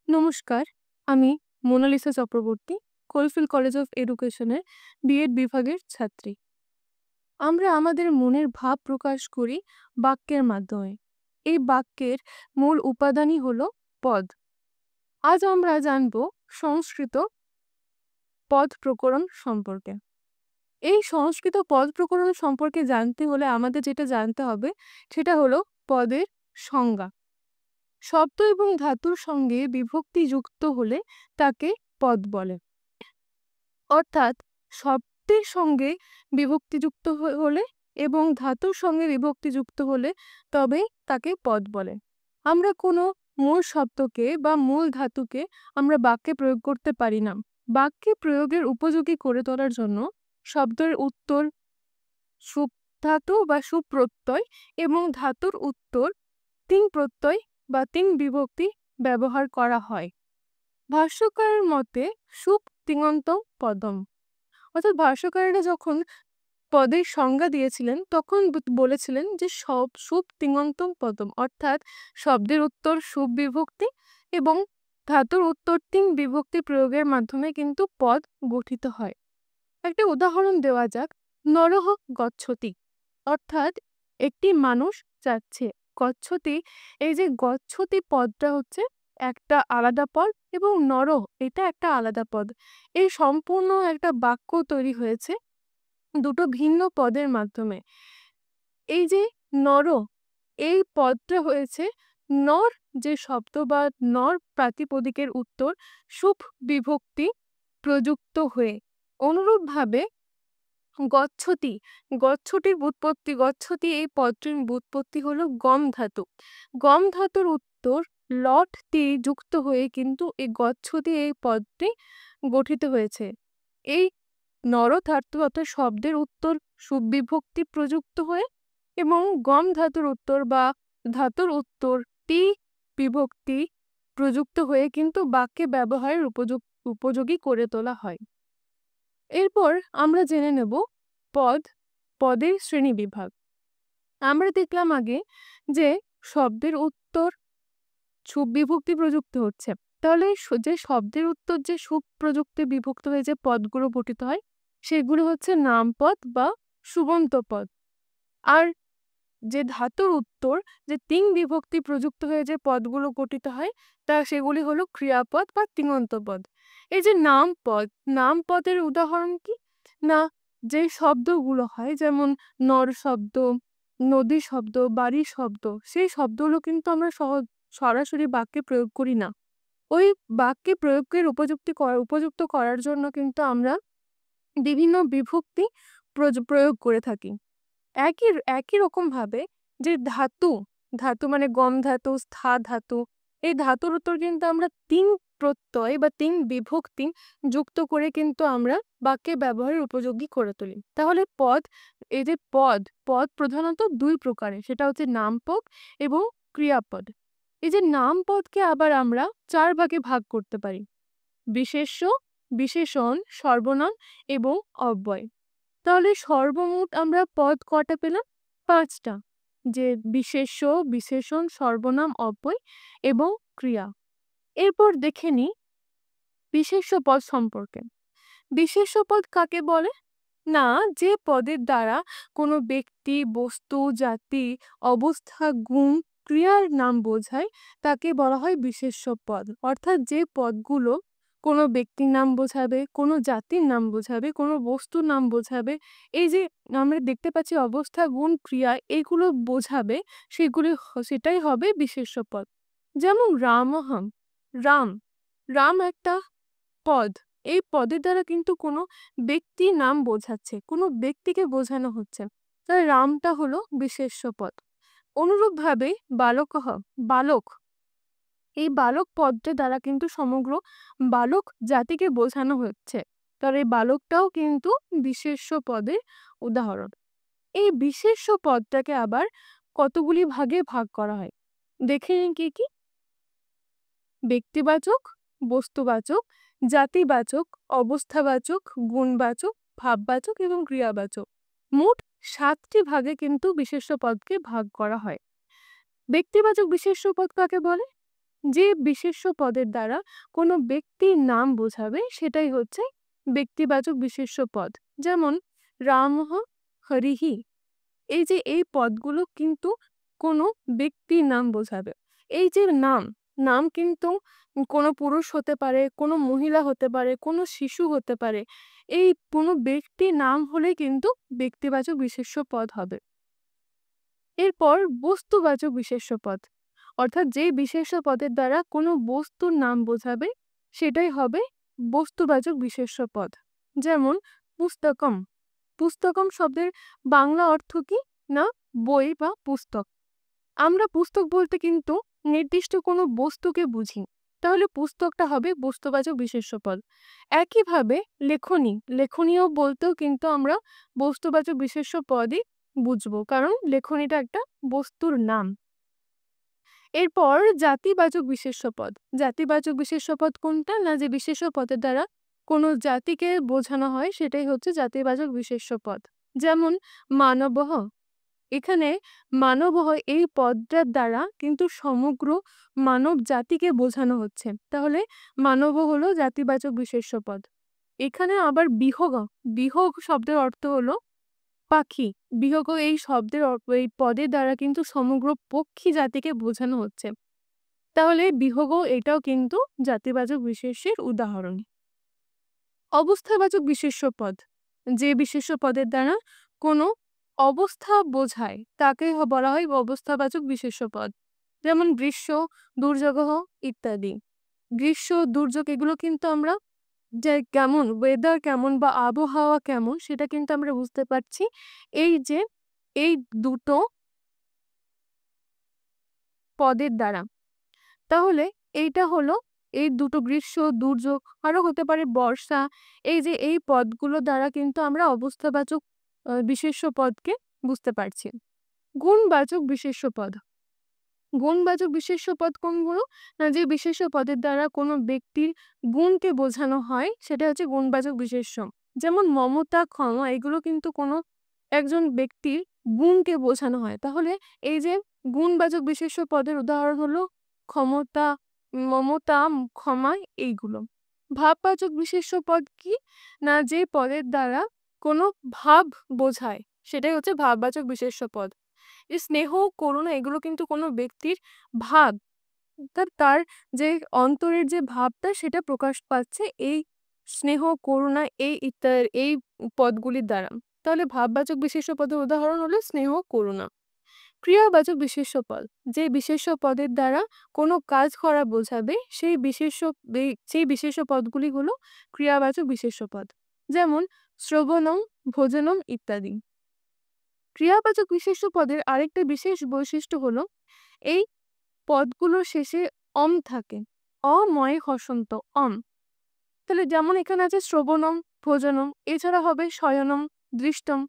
নমস্কার, আমি Monalisa Chakraborty, Coalfield College of এডুকেশনের বিএড বিভাগের ছাত্রী। আমরা আমাদের মনের ভাব প্রকাশ করি বাক্যের মাধ্যমে। এই বাক্যের মূল উপাদানই হলো পদ। আজ আমরা জানব সংস্কৃত পদ প্রকরণ সম্পর্কে। এই সংস্কৃত পদ প্রকরণ সম্পর্কে জানতে হলে আমাদের যেটা জানতে হবে সেটা হলো পদের সংজ্ঞা। শব্দ এবং ধাতুর সঙ্গে বিভক্তি যুক্ত হলে তাকে পদ বলে। অর্থাৎ শব্দের সঙ্গে বিভক্তিযুক্ত হলে এবং ধাতুর সঙ্গে বিভক্তিযুক্ত হলে তবেই তাকে পদ বলে। আমরা কোনো মূল শব্দকে বা মূল ধাতুকে আমরা বাক্যে প্রয়োগ করতে পারি না। বাক্যে প্রয়োগের উপযোগী করে তোলার জন্য শব্দের উত্তর সুধাতু বা সুপ্রত্যয় এবং ধাতুর উত্তর তিন প্রত্যয় বা তিন বিভক্তি ব্যবহার করা হয়। ভাষ্যকারের মতে সুপ তিঙন্ত পদম, অর্থাৎ ভাষ্যকারেরা যখন পদের সংজ্ঞা দিয়েছিলেন তখন বলেছিলেন যে সুপ তিঙন্ত পদম, অর্থাৎ শব্দের উত্তর সুপ বিভক্তি এবং ধাতুর উত্তর তিন বিভক্তি প্রয়োগের মাধ্যমে কিন্তু পদ গঠিত হয়। একটা উদাহরণ দেওয়া যাক। নরহ গচ্ছতি, অর্থাৎ একটি মানুষ যাচ্ছে। গচ্ছতি, এই যে গচ্ছতি পদটা হচ্ছে একটা আলাদা পদ এবং নর এটা একটা আলাদা পদ। এই সম্পূর্ণ একটা বাক্য তৈরি হয়েছে দুটো ভিন্ন পদের মাধ্যমে। এই যে নর, এই পদটা হয়েছে নর যে শব্দ বা নর প্রাতিপদিকের উত্তর সুপ বিভক্তি প্রযুক্ত হয়ে। অনুরূপভাবে গচ্ছতি, গচ্ছটির ব্যুৎপত্তি, গচ্ছতি এই পদটির ব্যুৎপত্তি হলো গম ধাতু। গম ধাতুর উত্তর লট টি যুক্ত হয়ে কিন্তু এই গচ্ছতি এই পদটি গঠিত হয়েছে। এই নর ধাতু অর্থাৎ শব্দের উত্তর সুবিভক্তি প্রযুক্ত হয়ে এবং গম ধাতুর উত্তর বা ধাতুর উত্তর টি বিভক্তি প্রযুক্ত হয়ে কিন্তু বাক্যে ব্যবহারের উপযোগী করে তোলা হয়। এরপর আমরা জেনে নেব পদের শ্রেণী বিভাগ। আমরা দেখলাম আগে যে শব্দের উত্তর সুবিভক্তি প্রযুক্ত হচ্ছে, তাহলে যে শব্দের উত্তর যে সুপ্রযুক্তি বিভক্ত হয়ে যে পদগুলো গঠিত হয় সেগুলো হচ্ছে নামপদ বা সুবন্ত পদ। আর যে ধাতুর উত্তর যে তিন বিভক্তি প্রযুক্ত হয়ে যে পদগুলো গঠিত হয় সেগুলি হলো ক্রিয়াপদ বা তিঙন্ত পদ। এই যে নামপদ, নামপদের উদাহরণ কি না, যে শব্দগুলো হয় যেমন নর শব্দ, নদী শব্দ, বাড়ি শব্দ, সেই শব্দগুলো কিন্তু আমরা সরাসরি বাক্যে প্রয়োগ করি না। ওই বাক্যে প্রয়োগের উপযুক্ত করার জন্য কিন্তু আমরা বিভিন্ন বিভক্তি প্রয়োগ করে থাকি। একই রকম ভাবে যে ধাতু, ধাতু মানে গম ধাতু, স্থা ধাতু, এই ধাতুর উত্তর কিন্তু আমরা তিন প্রত্যয় বা তিন বিভক্তি যুক্ত করে কিন্তু আমরা বাক্যে ব্যবহারের উপযোগী করে তুলি। তাহলে এই যে পদ প্রধানত দুই প্রকারের, সেটা হচ্ছে নামপদ এবং ক্রিয়াপদ। এই যে নামপদকে আবার আমরা চার ভাগে ভাগ করতে পারি: বিশেষ্য, বিশেষণ, সর্বনাম এবং অব্যয়। তাহলে সর্বমোট আমরা পদ কটা পেলাম? 5টা, যে বিশেষ্য, বিশেষণ, সর্বনাম, অব্যয় এবং ক্রিয়া। এরপর দেখে নিই বিশেষ্য পদ সম্পর্কে। বিশেষ্য পদ কাকে বলে? না, যে পদের দ্বারা কোনো ব্যক্তি, বস্তু, জাতি, অবস্থা, গুণ, ক্রিয়ার নাম বোঝায় তাকে বলা হয় বিশেষ্য পদ। অর্থাৎ যে পদগুলো কোনো ব্যক্তির নাম বোঝাবে, কোনো জাতির নাম বোঝাবে, কোনো বস্তুর নাম বোঝাবে, এই যে আমরা দেখতে পাচ্ছি অবস্থা, গুণ, ক্রিয়া, এগুলো বোঝাবে, সেটাই হবে বিশেষ্য পদ। যেমন রামহম, রাম, রাম একটা পদ। এই পদের দ্বারা কিন্তু কোনো ব্যক্তির নাম বোঝাচ্ছে, কোনো ব্যক্তিকে বোঝানো হচ্ছে, তাই রামটা হলো বিশেষ্য পদ। অনুরূপভাবে বালকহ, বালক, এই বালক পদটা দ্বারা কিন্তু সমগ্র বালক জাতিকে বোঝানো হচ্ছে, তার এই বালকটাও কিন্তু বিশেষ্য পদের উদাহরণ। এই বিশেষ্য পদটাকে আবার কতগুলি ভাগে ভাগ করা হয় দেখে নিন কি কি: ব্যক্তিবাচক, বস্তুবাচক, জাতিবাচক, অবস্থাবাচক, গুণবাচক, ভাববাচক এবং ক্রিয়াবাচক। মোট 7টি ভাগে কিন্তু বিশেষ্য পদকে ভাগ করা হয়। ব্যক্তিবাচক বিশেষ্য পদ কাকে বলে? যে বিশেষ্য পদের দ্বারা কোনো ব্যক্তির নাম বোঝাবে সেটাই হচ্ছে ব্যক্তিবাচক বিশেষ্য পদ। যেমন রামঃ হরিহি, এই যে এই পদগুলো কিন্তু কোনো ব্যক্তির নাম বোঝাবে। এই যে নাম, নাম কিন্তু কোনো পুরুষ হতে পারে, কোনো মহিলা হতে পারে, কোনো শিশু হতে পারে। এই কোনো ব্যক্তির নাম হলে কিন্তু ব্যক্তিবাচক বিশেষ্য পদ হবে। এরপর বস্তুবাচক বিশেষ্য পদ, অর্থাৎ যে বিশেষ্য পদের দ্বারা কোনো বস্তুর নাম বোঝাবে সেটাই হবে বস্তুবাচক বিশেষ্য পদ। যেমন পুস্তকম, পুস্তকম শব্দের বাংলা অর্থ কি না বই বা পুস্তক। আমরা পুস্তক বলতে কিন্তু নির্দিষ্ট কোনো বস্তুকে বুঝি, তাহলে পুস্তকটা হবে বস্তুবাচক বিশেষ্য পদ। একইভাবে লেখনী, লেখনীয় বলতেও কিন্তু আমরা বস্তুবাচক বিশেষ্য পদই বুঝবো, কারণ লেখনীটা একটা বস্তুর নাম। এরপর জাতিবাচক বিশেষ্য পদ। জাতিবাচক বিশেষ্য পদ কোনটা না যে বিশেষ্য পদের দ্বারা কোনো জাতিকে বোঝানো হয় সেটাই হচ্ছে জাতিবাচক বিশেষ্য পদ। যেমন মানবঃ, এখানে মানবঃ এই পদটার দ্বারা কিন্তু সমগ্র মানব জাতিকে বোঝানো হচ্ছে, তাহলে মানব হলো জাতিবাচক বিশেষ্য পদ। এখানে আবার বিহগ, বিহগ শব্দের অর্থ হলো পাখি। বিহগ এই শব্দের এই পদের দ্বারা কিন্তু সমগ্র পক্ষী জাতিকে বোঝানো হচ্ছে, তাহলে বিহগ এটাও কিন্তু জাতিবাচক বিশেষ্যের উদাহরণ। অবস্থাবাচক বিশেষ্য পদ, যে বিশেষ্য পদের দ্বারা কোনো অবস্থা বোঝায় তাকে বলা হয় অবস্থাবাচক বিশেষ্য পদ। যেমন গ্রীষ্ম, দুর্যোগ ইত্যাদি। গ্রীষ্ম, দুর্যোগ এগুলো কিন্তু আমরা যে কেমন ওয়েদার কেমন বা আবহাওয়া কেমন সেটা কিন্তু আমরা বুঝতে পারছি এই যে এই দুটো পদের দ্বারা। তাহলে এইটা হলো এই দুটো গ্রীষ্ম, দুর্যোগ, আরো হতে পারে বর্ষা। এই যে এই পদগুলো দ্বারা কিন্তু আমরা অবস্থাবাচক বিশেষ্য পদকে বুঝতে পারছি। গুণবাচক বিশেষ্য পদ। গুণবাচক বিশেষ্য পদ কোনগুলো না যে বিশেষ্য পদের দ্বারা কোনো ব্যক্তির গুণকে বোঝানো হয় সেটা হচ্ছে গুণবাচক বিশেষ্য। যেমন মমতা, ক্ষমা, এগুলো কিন্তু কোনো একজন ব্যক্তির গুণকে বোঝানো হয়, তাহলে এই যে গুণবাচক বিশেষ্য পদের উদাহরণ হলো ক্ষমতা, মমতা, ক্ষমা, এইগুলো। ভাববাচক বিশেষ্য পদ কি না যে পদের দ্বারা কোনো ভাব বোঝায় সেটাই হচ্ছে ভাববাচক বিশেষ্য পদ। এই স্নেহ, করুণা এগুলো কিন্তু কোনো ব্যক্তির ভাব, তার যে অন্তরের যে ভাবটা সেটা প্রকাশ পাচ্ছে এই স্নেহ, করুণা এই ইত্যাদি এই পদগুলির দ্বারা। তাহলে ভাববাচক বিশেষ্য পদের উদাহরণ হলো স্নেহ, করুণা। ক্রিয়াবাচক বিশেষ্য পদ, যে বিশেষ্য পদের দ্বারা কোনো কাজ করা বোঝাবে সেই বিশেষ্য পদগুলি হলো ক্রিয়াবাচক বিশেষ্য পদ। যেমন শ্রবণম, ভোজনম ইত্যাদি। ক্রিয়াবাচক বিশেষ্য পদের আরেকটা বিশেষ বৈশিষ্ট্য হলো এই পদগুলোর শেষে অম থাকে, অময় হসন্ত অম। তাহলে যেমন এখানে আছে শ্রবণম, ভোজনম, এছাড়া হবে শয়নম, দৃষ্টম,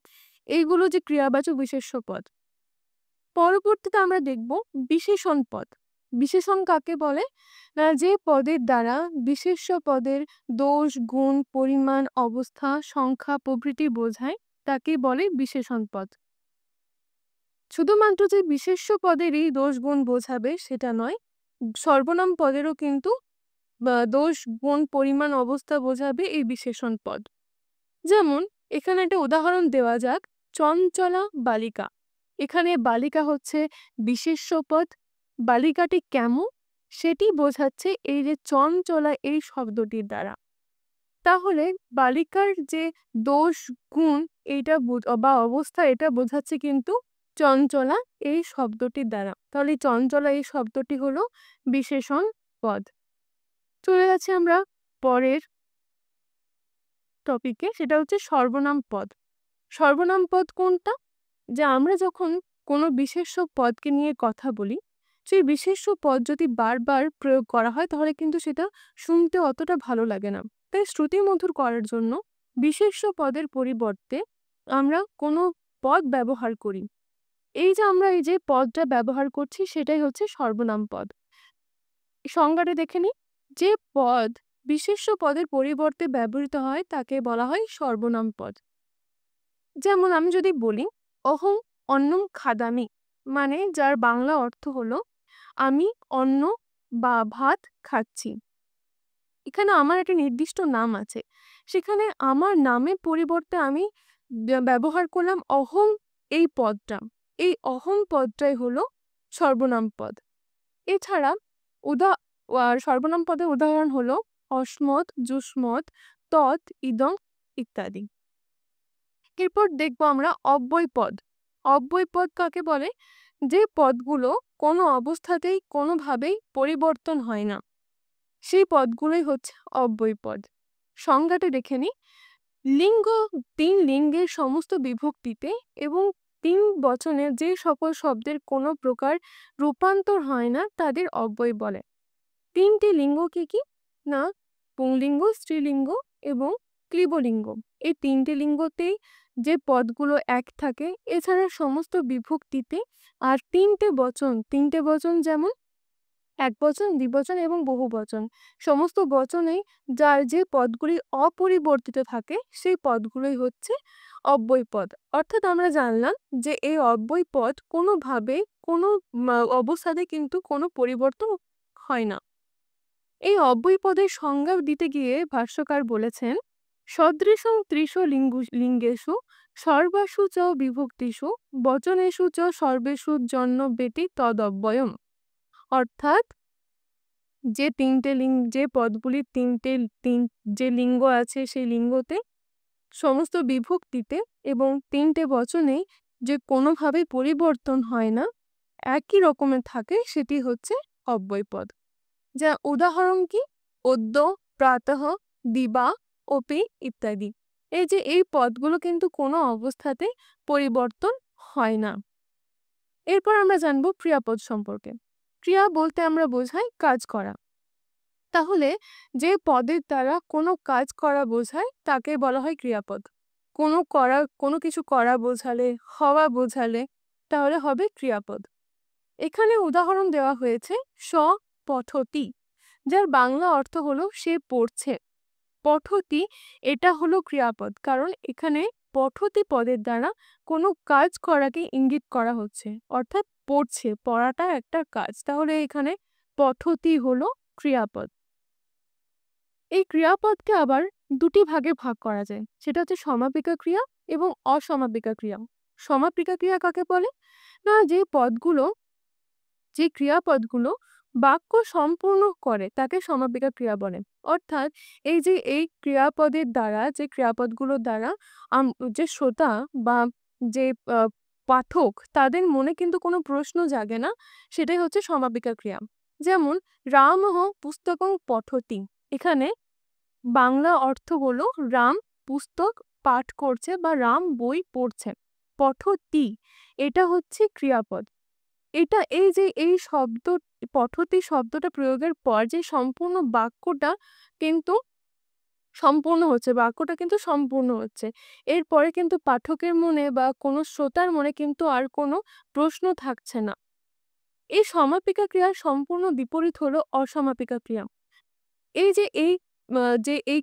এইগুলো যে ক্রিয়াবাচক বিশেষ্য পদ। পরবর্তীতে আমরা দেখব বিশেষণ পদ। বিশেষণ কাকে বলে না যে পদের দ্বারা বিশেষ্য পদের দোষ, গুণ, পরিমাণ, অবস্থা, সংখ্যা প্রভৃতি বোঝায় তাকে বলে বিশেষণ পদ। শুধুমাত্র যে বিশেষ্য পদেরই দোষ গুণ বোঝাবে সেটা নয়, সর্বনাম পদেরও কিন্তু দোষ, গুণ, পরিমাণ, অবস্থা বোঝাবে এই বিশেষণ পদ। যেমন এখানে একটা উদাহরণ দেওয়া যাক, চঞ্চলা বালিকা। এখানে বালিকা হচ্ছে বিশেষ্য পদ, বালিকাটি কেমন সেটি বোঝাচ্ছে এই যে চঞ্চলা এই শব্দটির দ্বারা। তাহলে বালিকার যে দোষ, গুণ এইটা বা অবস্থা এটা বোঝাচ্ছে কিন্তু চঞ্চলা এই শব্দটির দ্বারা। তাহলে চঞ্চলা এই শব্দটি হলো বিশেষণ পদ। চলে যাচ্ছি আমরা পরের টপিকে, সেটা হচ্ছে সর্বনাম পদ। সর্বনাম পদ কোনটা? যে আমরা যখন কোনো বিশেষ্য পদকে নিয়ে কথা বলি, সেই বিশেষ্য পদ যদি বারবার প্রয়োগ করা হয় তাহলে কিন্তু সেটা শুনতে অতটা ভালো লাগে না। তাই শ্রুতিমধুর করার জন্য বিশেষ্য পদের পরিবর্তে আমরা কোনো পদ ব্যবহার করি। এই যে আমরা এই যে পদটা ব্যবহার করছি সেটাই হচ্ছে সর্বনাম পদ। সংজ্ঞাটা দেখে নিই। যে পদ বিশেষ্য পদের পরিবর্তে ব্যবহৃত হয় তাকে বলা হয় সর্বনাম পদ। যেমন আমি যদি বলি অহং অন্নম খাদামি, মানে যার বাংলা অর্থ হলো আমি অন্ন বা ভাত খাচ্ছি। এখানে আমার একটা নির্দিষ্ট নাম আছে, সেখানে আমার নামের পরিবর্তে আমি ব্যবহার করলাম অহং এই পদটা। এই অহং পদটাই হলো সর্বনাম পদ। এছাড়া সর্বনাম পদের উদাহরণ হলো অস্মৎ, যুষ্মৎ, তৎ, ইদং ইত্যাদি। এরপর দেখবো আমরা অব্যয় পদ। অব্যয় পদ কাকে বলে? যে পদগুলো কোনো অবস্থাতেই কোনোভাবেই পরিবর্তন হয় না, সেই পদগুলোই হচ্ছে অব্যয় পদ। সংজ্ঞাটা দেখে নিই। লিঙ্গ, 3 লিঙ্গের সমস্ত বিভক্তিতে এবং 3 বচনের যে সকল শব্দের কোনো প্রকার রূপান্তর হয় না তাদের অব্যয় বলে। 3টি লিঙ্গ কি কি? না, পুংলিঙ্গ, স্ত্রীলিঙ্গ এবং ক্লীবলিঙ্গ। এই 3টে লিঙ্গতেই যে পদগুলো এক থাকে, এছাড়া সমস্ত বিভক্তিতে আর 3টে বচন যেমন একবচন, দ্বিবচন এবং বহুবচন, সমস্ত বচনেই যার যে পদগুলি অপরিবর্তিত থাকে সেই পদগুলোই হচ্ছে অব্যয় পদ। অর্থাৎ আমরা জানলাম যে এই অব্যয় পদ কোনোভাবে কোনো অবস্থাতে কিন্তু কোনো পরিবর্তন হয় না। এই অব্যয় পদের সংজ্ঞা দিতে গিয়ে ভাষ্যকার বলেছেন, সদৃশং ত্রিশ লিঙ্গেষু সর্বাসু চ বিভক্তিষু বচনেষু চ সর্বেষু জন্য বেতি তদব্যয়ম। অর্থাৎ যে 3টে যে পদগুলির যে লিঙ্গ আছে সেই লিঙ্গতে সমস্ত বিভক্তিতে এবং 3টে বচনেই যে কোনোভাবে পরিবর্তন হয় না, একই রকমের থাকে, সেটি হচ্ছে অব্যয় পদ। যা উদাহরণ কি? অদ্য, প্রাতঃ, দিবা, অপি ইত্যাদি। এই যে এই পদগুলো কিন্তু কোনো অবস্থাতে পরিবর্তন হয় না। এরপর আমরা জানবো ক্রিয়াপদ সম্পর্কে। ক্রিয়া বলতে আমরা বোঝাই কাজ করা। তাহলে যে পদের দ্বারা কোনো কাজ করা বোঝায় তাকে বলা হয় ক্রিয়াপদ। কোনো কিছু করা বোঝালে, হওয়া বোঝালে তাহলে হবে ক্রিয়াপদ। এখানে উদাহরণ দেওয়া হয়েছে স পঠতি, যার বাংলা অর্থ হলো সে পড়ছে। পঠতি এটা হলো ক্রিয়াপদ, কারণ এখানে পঠতি পদের দ্বারা কোনো কাজ করাকে ইঙ্গিত করা হচ্ছে, অর্থাৎ পড়ছে, পড়াটা একটা কাজ, তাহলে এখানে পঠতি হলো ক্রিয়াপদ। এই ক্রিয়াপদকে আবার দুটি ভাগে ভাগ করা যায়, সেটা হচ্ছে সমাপিকা ক্রিয়া এবং অসমাপিকা ক্রিয়া। সমাপিকা ক্রিয়া কাকে বলে? না, যে ক্রিয়াপদগুলো বাক্য সম্পূর্ণ করে তাকে সমাপিকা ক্রিয়া বলে। অর্থাৎ এই ক্রিয়াপদের দ্বারা, যে ক্রিয়াপদগুলোর দ্বারা যে শ্রোতা বা যে পাঠক তাদের মনে কিন্তু কোনো প্রশ্ন জাগে না, সেটাই হচ্ছে সমাপিকা ক্রিয়া। যেমন রামঃ পুস্তকং পঠতি, এখানে বাংলা অর্থ হলো রাম পুস্তক পাঠ করছে বা রাম বই পড়ছে। পঠতি এটা হচ্ছে ক্রিয়াপদ। এই শব্দ পঠতি শব্দটা প্রয়োগের পর যে সম্পূর্ণ বাক্যটা কিন্তু সম্পূর্ণ হচ্ছে। এরপরে কিন্তু পাঠকের মনে বা কোনো শ্রোতার মনে কিন্তু আর কোনো প্রশ্ন থাকছে না। এই সমাপিকা ক্রিয়ার সম্পূর্ণ বিপরীত হলো অসমাপিকা ক্রিয়া। এই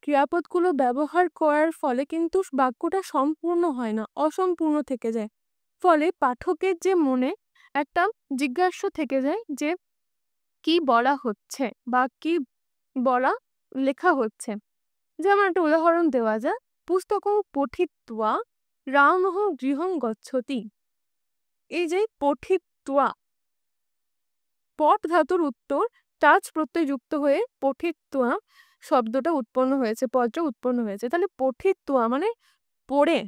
ক্রিয়াপদগুলো ব্যবহার করার ফলে কিন্তু বাক্যটা সম্পূর্ণ হয় না, অসম্পূর্ণ থেকে যায়। ফলে পাঠকের যে মনে একটা জিজ্ঞাসা থেকে যায় যে কি বলা হচ্ছে বা কি লেখা হচ্ছে। যেমন একটা উদাহরণ দেওয়া যায়, পুস্তকং পঠিত্বা রামঃ গৃহং গচ্ছতি। এই যে পঠিত্বা, পট ধাতুর উত্তর টাচ প্রত্যয় যুক্ত হয়ে পঠিত্বা শব্দটা উৎপন্ন হয়েছে, পদটা উৎপন্ন হয়েছে। তাহলে পঠিত্বা মানে পড়ে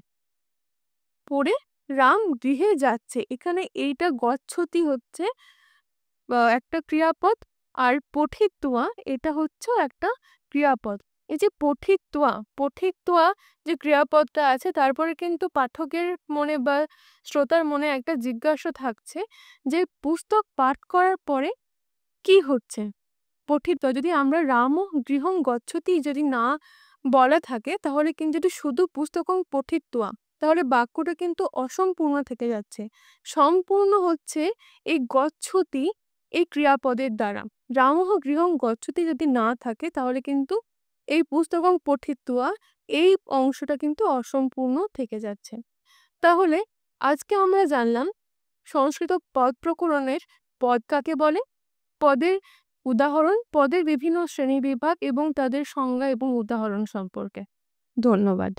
রাম গৃহে যাচ্ছে। এখানে এইটা গচ্ছতি হচ্ছে একটা ক্রিয়াপদ, আর পঠিত্বা এটা হচ্ছে একটা ক্রিয়াপদ। এই যে পঠিত্বা যে ক্রিয়াপদটা আছে, তারপরে কিন্তু পাঠকের মনে বা শ্রোতার মনে একটা জিজ্ঞাসা থাকছে যে পুস্তক পাঠ করার পরে কি হচ্ছে। পঠিত্বা যদি আমরা রাম গৃহং গচ্ছতি যদি না বলা থাকে, তাহলে কিন্তু যদি শুধু পুস্তকং পঠিত্বা, তাহলে বাক্যটা কিন্তু অসম্পূর্ণ থেকে যাচ্ছে। সম্পূর্ণ হচ্ছে এই গচ্ছতি এই ক্রিয়াপদের দ্বারা। রামঃ গৃহং গচ্ছতি যদি না থাকে, তাহলে কিন্তু এই পুস্তকং পঠিত্বা এই অংশটা কিন্তু অসম্পূর্ণ থেকে যাচ্ছে। তাহলে আজকে আমরা জানলাম সংস্কৃত পদ প্রকরণের পদ কাকে বলে, পদের উদাহরণ, পদের বিভিন্ন শ্রেণীবিভাগ এবং তাদের সংজ্ঞা এবং উদাহরণ সম্পর্কে। ধন্যবাদ।